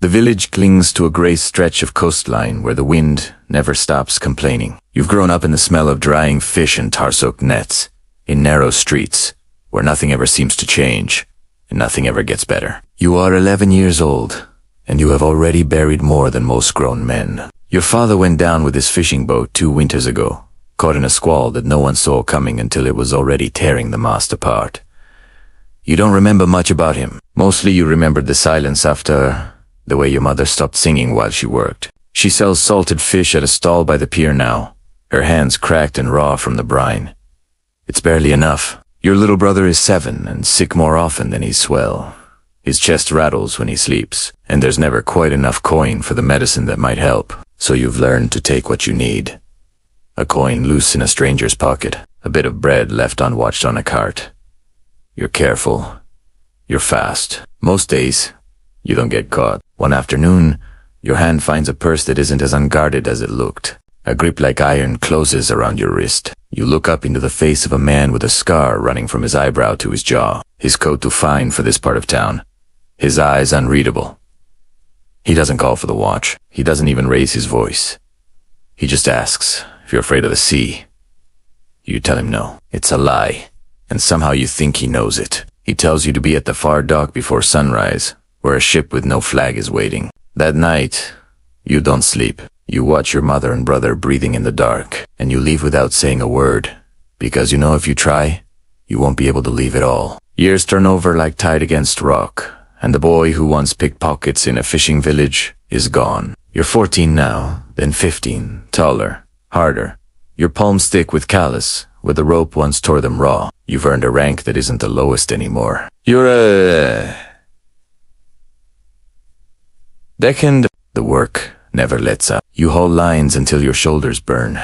The village clings to a gray stretch of coastline where the wind never stops complaining. You've grown up in the smell of drying fish and tar-soaked nets, in narrow streets, where nothing ever seems to change, and nothing ever gets better. You are 11 years old, and you have already buried more than most grown men. Your father went down with his fishing boat 2 winters ago, caught in a squall that no one saw coming until it was already tearing the mast apart. You don't remember much about him. Mostly you remembered the silence after the way your mother stopped singing while she worked. She sells salted fish at a stall by the pier now, her hands cracked and raw from the brine. It's barely enough. Your little brother is 7 and sick more often than he's swell. His chest rattles when he sleeps, and there's never quite enough coin for the medicine that might help. So you've learned to take what you need. A coin loose in a stranger's pocket, a bit of bread left unwatched on a cart. You're careful. You're fast. Most days, you don't get caught. One afternoon, your hand finds a purse that isn't as unguarded as it looked. A grip like iron closes around your wrist. You look up into the face of a man with a scar running from his eyebrow to his jaw, his coat too fine for this part of town, his eyes unreadable. He doesn't call for the watch. He doesn't even raise his voice. He just asks if you're afraid of the sea. You tell him no. It's a lie. And somehow you think he knows it. He tells you to be at the far dock before sunrise, where a ship with no flag is waiting. That night, you don't sleep. You watch your mother and brother breathing in the dark, and you leave without saying a word, because you know if you try, you won't be able to leave at all. Years turn over like tide against rock, and the boy who once picked pockets in a fishing village is gone. You're 14 now, then 15, taller, harder. Your palms thick with callus, where the rope once tore them raw. You've earned a rank that isn't the lowest anymore. You're a deckhand. The work never lets up. You haul lines until your shoulders burn.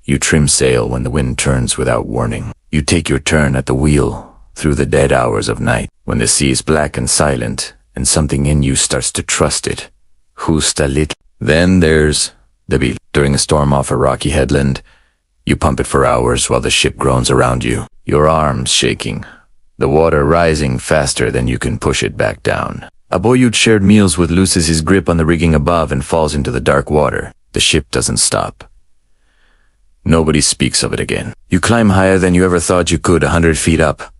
You trim sail when the wind turns without warning. You take your turn at the wheel through the dead hours of night, when the sea is black and silent, and something in you starts to trust it. Justa lit. Then there's the beat. During a storm off a rocky headland, you pump it for hours while the ship groans around you, your arms shaking, the water rising faster than you can push it back down. A boy you'd shared meals with loses his grip on the rigging above and falls into the dark water. The ship doesn't stop. Nobody speaks of it again. You climb higher than you ever thought you could, 100 feet up,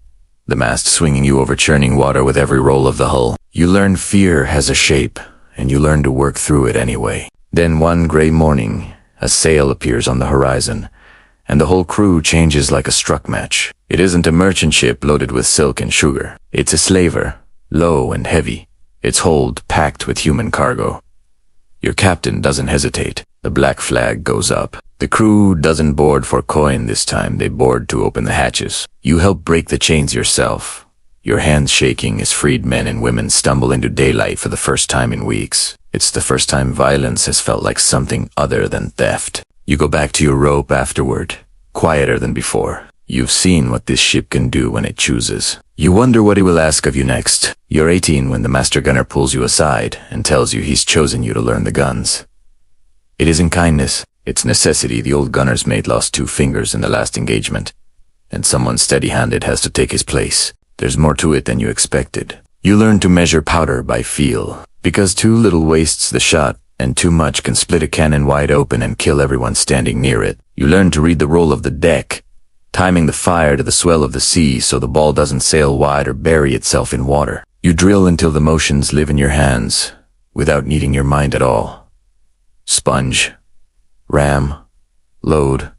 the mast swinging you over churning water with every roll of the hull. You learn fear has a shape, and you learn to work through it anyway. Then one gray morning, a sail appears on the horizon, and the whole crew changes like a struck match. It isn't a merchant ship loaded with silk and sugar. It's a slaver, low and heavy, its hold packed with human cargo. Your captain doesn't hesitate. The black flag goes up. The crew doesn't board for coin this time. They board to open the hatches. You help break the chains yourself, your hands shaking as freed men and women stumble into daylight for the first time in weeks. It's the first time violence has felt like something other than theft. You go back to your rope afterward, quieter than before. You've seen what this ship can do when it chooses. You wonder what he will ask of you next. You're 18 when the master gunner pulls you aside and tells you he's chosen you to learn the guns. It isn't kindness, it's necessity. The old gunner's mate lost 2 fingers in the last engagement, and someone steady-handed has to take his place. There's more to it than you expected. You learn to measure powder by feel, because too little wastes the shot, and too much can split a cannon wide open and kill everyone standing near it. You learn to read the roll of the deck, timing the fire to the swell of the sea so the ball doesn't sail wide or bury itself in water. You drill until the motions live in your hands, without needing your mind at all. Sponge, ram, load,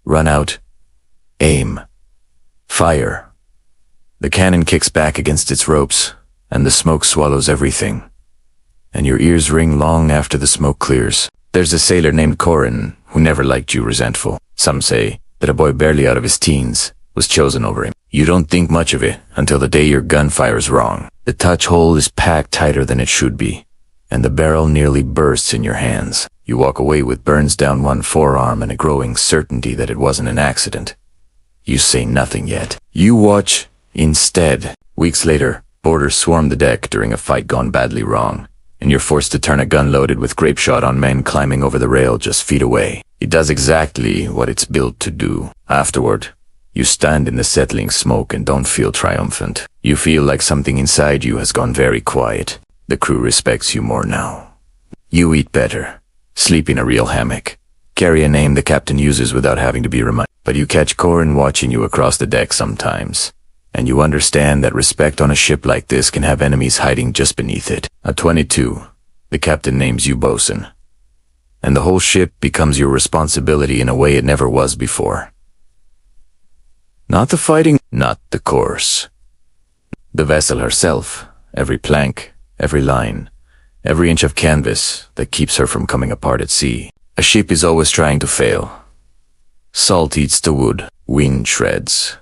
run out, aim, fire. The cannon kicks back against its ropes, and the smoke swallows everything. And your ears ring long after the smoke clears. There's a sailor named Corin who never liked you, resentful. Some say that a boy barely out of his teens was chosen over him. You don't think much of it until the day your gun fires wrong. The touch hole is packed tighter than it should be, and the barrel nearly bursts in your hands. You walk away with burns down one forearm and a growing certainty that it wasn't an accident. You say nothing yet. You watch instead. Weeks later, boarders swarm the deck during a fight gone badly wrong, and you're forced to turn a gun loaded with grape shot on men climbing over the rail just feet away. It does exactly what it's built to do. Afterward, you stand in the settling smoke and don't feel triumphant. You feel like something inside you has gone very quiet. The crew respects you more now. You eat better, sleep in a real hammock, carry a name the captain uses without having to be reminded. But you catch Corin watching you across the deck sometimes, and you understand that respect on a ship like this can have enemies hiding just beneath it. At 22, the captain names you bosun, and the whole ship becomes your responsibility in a way it never was before. Not the fighting, not the course. The vessel herself, every plank, every line, every inch of canvas that keeps her from coming apart at sea. A ship is always trying to fail. Salt eats the wood, wind shreds.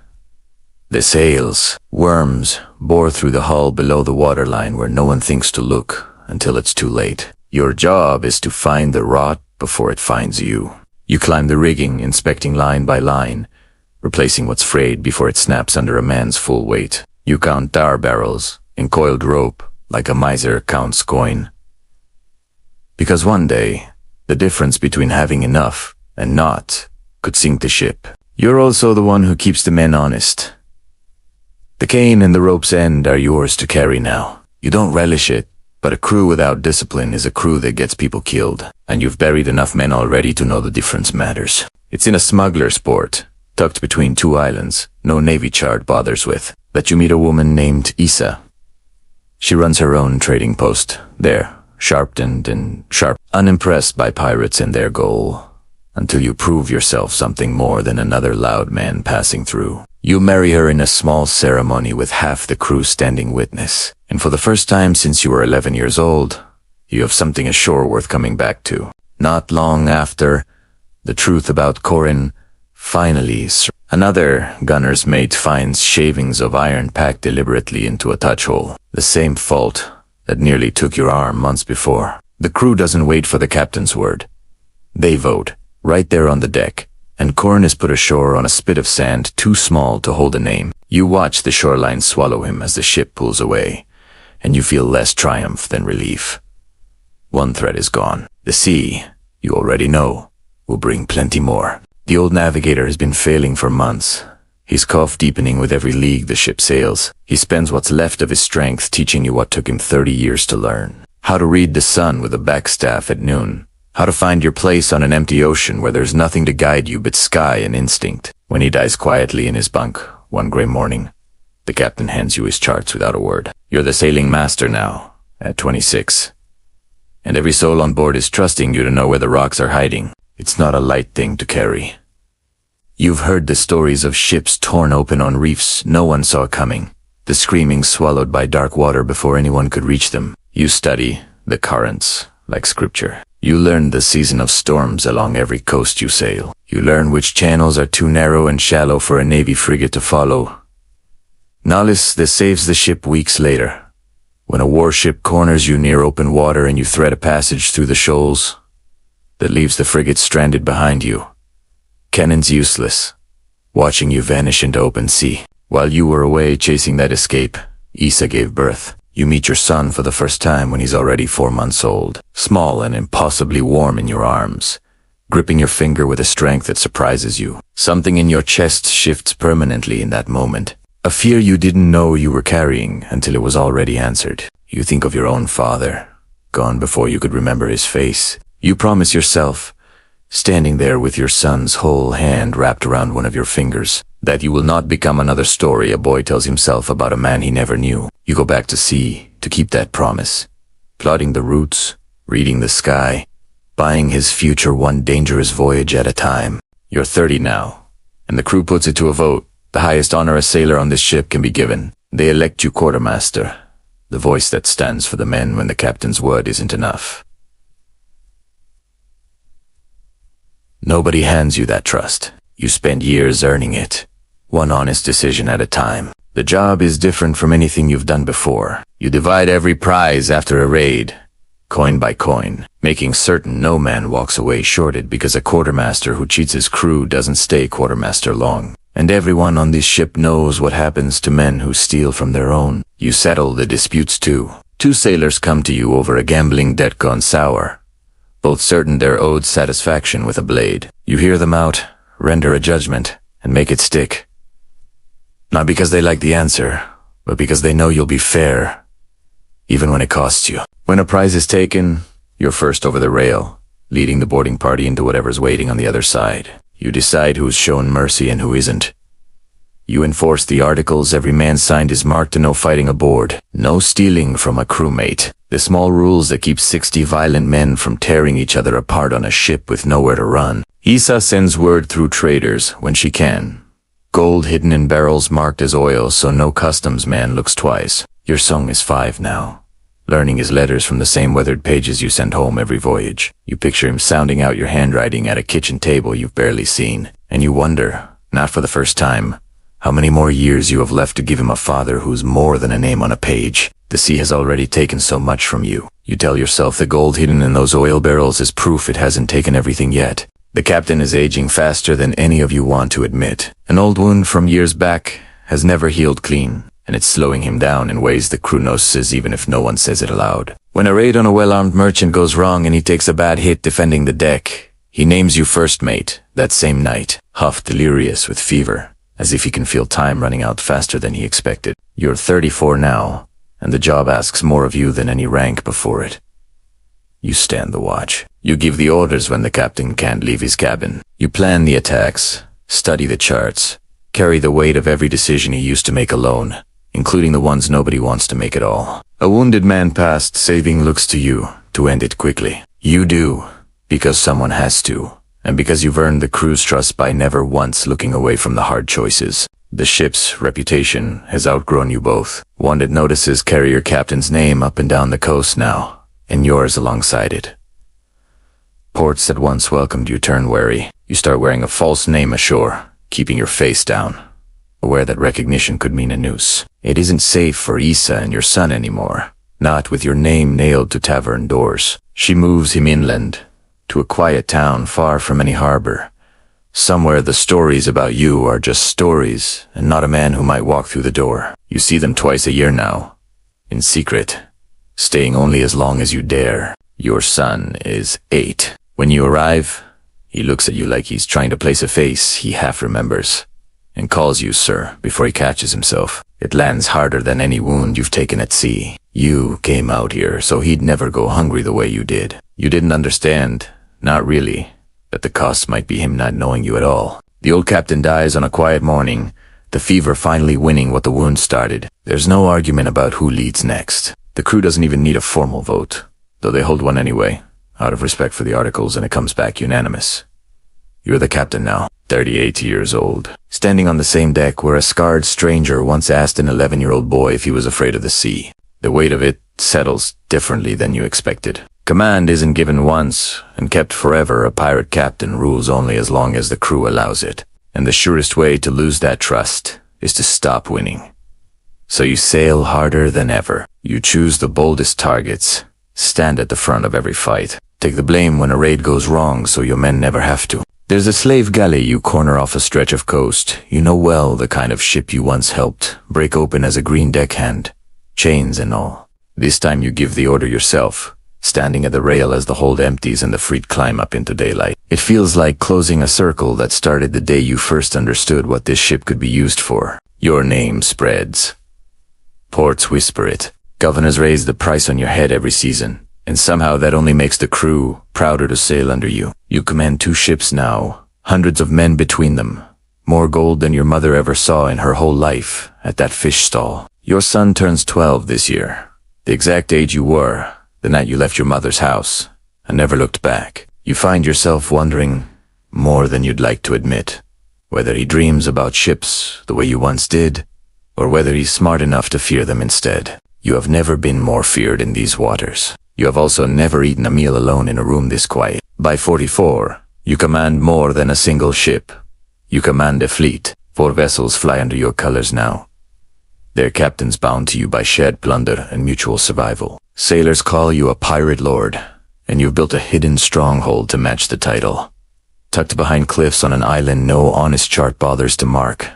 The sails, worms, bore through the hull below the waterline where no one thinks to look until it's too late. Your job is to find the rot before it finds you. You climb the rigging, inspecting line by line, replacing what's frayed before it snaps under a man's full weight. You count tar barrels in coiled rope like a miser counts coin. Because one day, the difference between having enough and not could sink the ship. You're also the one who keeps the men honest. The cane and the rope's end are yours to carry now. You don't relish it, but a crew without discipline is a crew that gets people killed, and you've buried enough men already to know the difference matters. It's in a smuggler's port, tucked between two islands, no navy chart bothers with, that you meet a woman named Isa. She runs her own trading post, there, sharpened and sharp, unimpressed by pirates and their goal, until you prove yourself something more than another loud man passing through. You marry her in a small ceremony with half the crew standing witness, and for the first time since you were 11 years old, you have something ashore worth coming back to. Not long after, the truth about Corin finally another gunner's mate finds shavings of iron packed deliberately into a touch hole, the same fault that nearly took your arm months before. The crew doesn't wait for the captain's word. They vote, right there on the deck, and Corin is put ashore on a spit of sand too small to hold a name. You watch the shoreline swallow him as the ship pulls away, and you feel less triumph than relief. One threat is gone. The sea, you already know, will bring plenty more. The old navigator has been failing for months. His cough deepening with every league the ship sails. He spends what's left of his strength teaching you what took him 30 years to learn. How to read the sun with a backstaff at noon. How to find your place on an empty ocean where there's nothing to guide you but sky and instinct. When he dies quietly in his bunk one gray morning, the captain hands you his charts without a word. You're the sailing master now, at 26. And every soul on board is trusting you to know where the rocks are hiding. It's not a light thing to carry. You've heard the stories of ships torn open on reefs no one saw coming, the screaming swallowed by dark water before anyone could reach them. You study the currents like scripture. You learn the season of storms along every coast you sail. You learn which channels are too narrow and shallow for a Navy frigate to follow. Knowledge that saves the ship weeks later. When a warship corners you near open water and you thread a passage through the shoals that leaves the frigate stranded behind you. Cannon's useless, watching you vanish into open sea. While you were away chasing that escape, Isa gave birth. You meet your son for the first time when he's already 4 months old, small and impossibly warm in your arms, gripping your finger with a strength that surprises you. Something in your chest shifts permanently in that moment. A fear you didn't know you were carrying until it was already answered. You think of your own father, gone before you could remember his face. You promise yourself, standing there with your son's whole hand wrapped around one of your fingers, that you will not become another story a boy tells himself about a man he never knew. You go back to sea to keep that promise, plotting the routes, reading the sky, buying his future one dangerous voyage at a time. You're 30 now, and the crew puts it to a vote. The highest honor a sailor on this ship can be given. They elect you quartermaster, the voice that stands for the men when the captain's word isn't enough. Nobody hands you that trust. You spend years earning it, one honest decision at a time. The job is different from anything you've done before. You divide every prize after a raid, coin by coin, making certain no man walks away shorted because a quartermaster who cheats his crew doesn't stay quartermaster long. And everyone on this ship knows what happens to men who steal from their own. You settle the disputes too. 2 sailors come to you over a gambling debt gone sour, both certain they're owed satisfaction with a blade. You hear them out, render a judgment, and make it stick. Not because they like the answer, but because they know you'll be fair. even when it costs you. When a prize is taken, you're first over the rail, leading the boarding party into whatever's waiting on the other side. You decide who's shown mercy and who isn't. You enforce the articles every man signed is marked to no fighting aboard, no stealing from a crewmate. The small rules that keep 60 violent men from tearing each other apart on a ship with nowhere to run. Isa sends word through traders when she can. Gold hidden in barrels marked as oil so no customs man looks twice. Your song is 5 now. Learning his letters from the same weathered pages you send home every voyage. You picture him sounding out your handwriting at a kitchen table you've barely seen. And you wonder, not for the first time, how many more years you have left to give him a father who's more than a name on a page. The sea has already taken so much from you. You tell yourself the gold hidden in those oil barrels is proof it hasn't taken everything yet. The captain is aging faster than any of you want to admit. An old wound from years back has never healed clean, and it's slowing him down in ways the crew notices even if no one says it aloud. When a raid on a well-armed merchant goes wrong and he takes a bad hit defending the deck, he names you first mate that same night, half delirious with fever, as if he can feel time running out faster than he expected. You're 34 now, and the job asks more of you than any rank before it. You stand the watch. You give the orders when the captain can't leave his cabin. You plan the attacks, study the charts, carry the weight of every decision he used to make alone, including the ones nobody wants to make at all. A wounded man past saving looks to you to end it quickly. You do, because someone has to, and because you've earned the crew's trust by never once looking away from the hard choices. The ship's reputation has outgrown you both. Wanted notices carry your captain's name up and down the coast now, and yours alongside it. Ports that once welcomed you turn wary. You start wearing a false name ashore, keeping your face down, aware that recognition could mean a noose. It isn't safe for Isa and your son anymore, not with your name nailed to tavern doors. She moves him inland, to a quiet town far from any harbor. Somewhere the stories about you are just stories, and not a man who might walk through the door. You see them twice a year now, in secret, staying only as long as you dare. Your son is 8. When you arrive, he looks at you like he's trying to place a face he half remembers, and calls you sir before he catches himself. It lands harder than any wound you've taken at sea. You came out here so he'd never go hungry the way you did. You didn't understand, not really, that the cost might be him not knowing you at all. The old captain dies on a quiet morning, the fever finally winning what the wound started. There's no argument about who leads next. The crew doesn't even need a formal vote, though they hold one anyway, out of respect for the articles, and it comes back unanimous. You're the captain now, 38 years old, standing on the same deck where a scarred stranger once asked an 11-year-old boy if he was afraid of the sea. The weight of it settles differently than you expected. Command isn't given once and kept forever. A pirate captain rules only as long as the crew allows it. And the surest way to lose that trust is to stop winning. So you sail harder than ever. You choose the boldest targets, stand at the front of every fight, take the blame when a raid goes wrong so your men never have to. There's a slave galley you corner off a stretch of coast. You know well the kind of ship you once helped break open as a green deckhand, chains and all. This time you give the order yourself, standing at the rail as the hold empties and the fleet climb up into daylight. It feels like closing a circle that started the day you first understood what this ship could be used for. Your name spreads. Ports whisper it. Governors raise the price on your head every season, and somehow that only makes the crew prouder to sail under you. You command 2 ships now, hundreds of men between them, more gold than your mother ever saw in her whole life at that fish stall. Your son turns 12 this year, the exact age you were the night you left your mother's house and never looked back. You find yourself wondering, more than you'd like to admit, whether he dreams about ships the way you once did, or whether he's smart enough to fear them instead. You have never been more feared in these waters. You have also never eaten a meal alone in a room this quiet. By 44, you command more than a single ship. You command a fleet. 4 vessels fly under your colors now. Their captains bound to you by shared plunder and mutual survival. Sailors call you a pirate lord, and you've built a hidden stronghold to match the title. Tucked behind cliffs on an island no honest chart bothers to mark,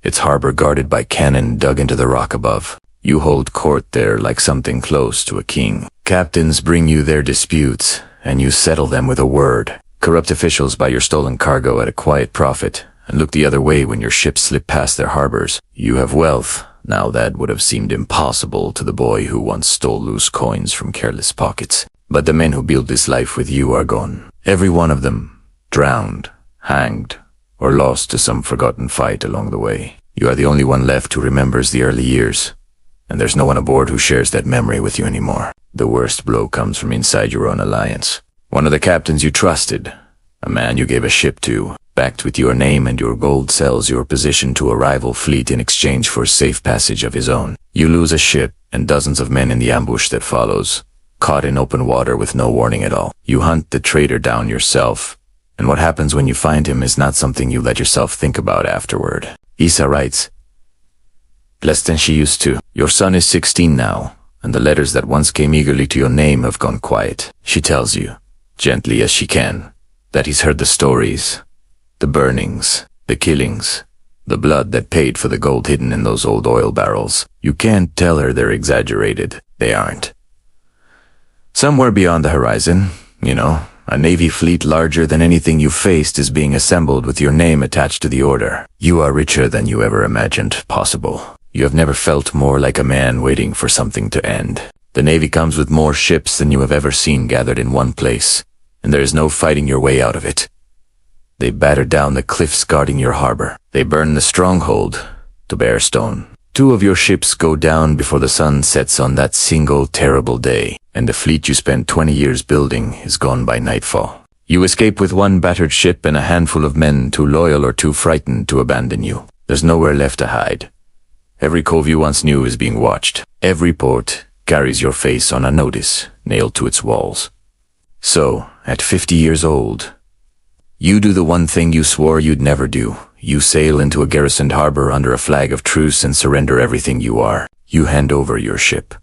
its harbor guarded by cannon dug into the rock above. You hold court there like something close to a king. Captains bring you their disputes, and you settle them with a word. Corrupt officials buy your stolen cargo at a quiet profit, and look the other way when your ships slip past their harbors. You have wealth Now that would have seemed impossible to the boy who once stole loose coins from careless pockets. But the men who built this life with you are gone. Every one of them, drowned, hanged, or lost to some forgotten fight along the way. You are the only one left who remembers the early years, and there's no one aboard who shares that memory with you anymore. The worst blow comes from inside your own alliance. One of the captains you trusted, a man you gave a ship to, backed with your name and your gold, sells your position to a rival fleet in exchange for safe passage of his own. You lose a ship and dozens of men in the ambush that follows, caught in open water with no warning at all. You hunt the traitor down yourself, and what happens when you find him is not something you let yourself think about afterward. Isa writes, "Less than she used to. Your son is 16 now, and the letters that once came eagerly to your name have gone quiet. She tells you, gently as she can, that he's heard the stories, the burnings, the killings, the blood that paid for the gold hidden in those old oil barrels. You can't tell her they're exaggerated. They aren't. Somewhere beyond the horizon, a navy fleet larger than anything you faced is being assembled with your name attached to the order. You are richer than you ever imagined possible. You have never felt more like a man waiting for something to end. The navy comes with more ships than you have ever seen gathered in one place, and there is no fighting your way out of it. They batter down the cliffs guarding your harbor. They burn the stronghold to bare stone. 2 of your ships go down before the sun sets on that single terrible day, and the fleet you spent 20 years building is gone by nightfall. You escape with 1 battered ship and a handful of men too loyal or too frightened to abandon you. There's nowhere left to hide. Every cove you once knew is being watched. Every port carries your face on a notice nailed to its walls. So, at 50 years old, you do the one thing you swore you'd never do. You sail into a garrisoned harbor under a flag of truce and surrender everything you are. You hand over your ship.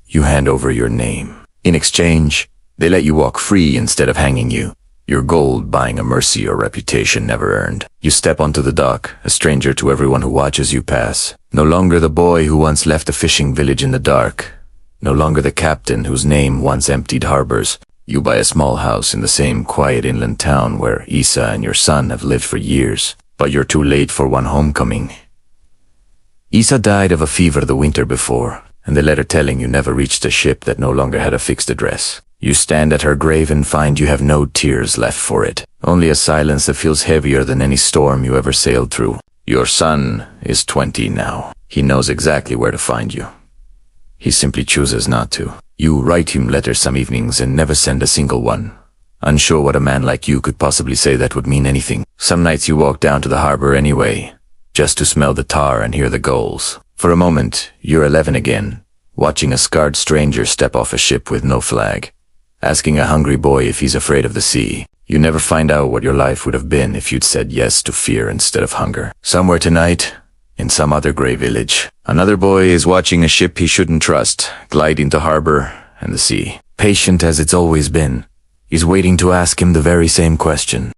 You hand over your name. In exchange, they let you walk free instead of hanging you. Your gold buying a mercy or reputation never earned. You step onto the dock, a stranger to everyone who watches you pass. No longer the boy who once left a fishing village in the dark. No longer the captain whose name once emptied harbors. You buy a small house in the same quiet inland town where Isa and your son have lived for years. But you're too late for one homecoming. Isa died of a fever the winter before, and the letter telling you never reached a ship that no longer had a fixed address. You stand at her grave and find you have no tears left for it, only a silence that feels heavier than any storm you ever sailed through. Your son is 20 now. He knows exactly where to find you. He simply chooses not to. You write him letters some evenings and never send a single one, unsure what a man like you could possibly say that would mean anything. Some nights you walk down to the harbor anyway, just to smell the tar and hear the gulls. For a moment, you're 11 again, watching a scarred stranger step off a ship with no flag, asking a hungry boy if he's afraid of the sea. You never find out what your life would have been if you'd said yes to fear instead of hunger. Somewhere tonight, in some other gray village, another boy is watching a ship he shouldn't trust glide into harbor and the sea. Patient as it's always been, he's waiting to ask him the very same question.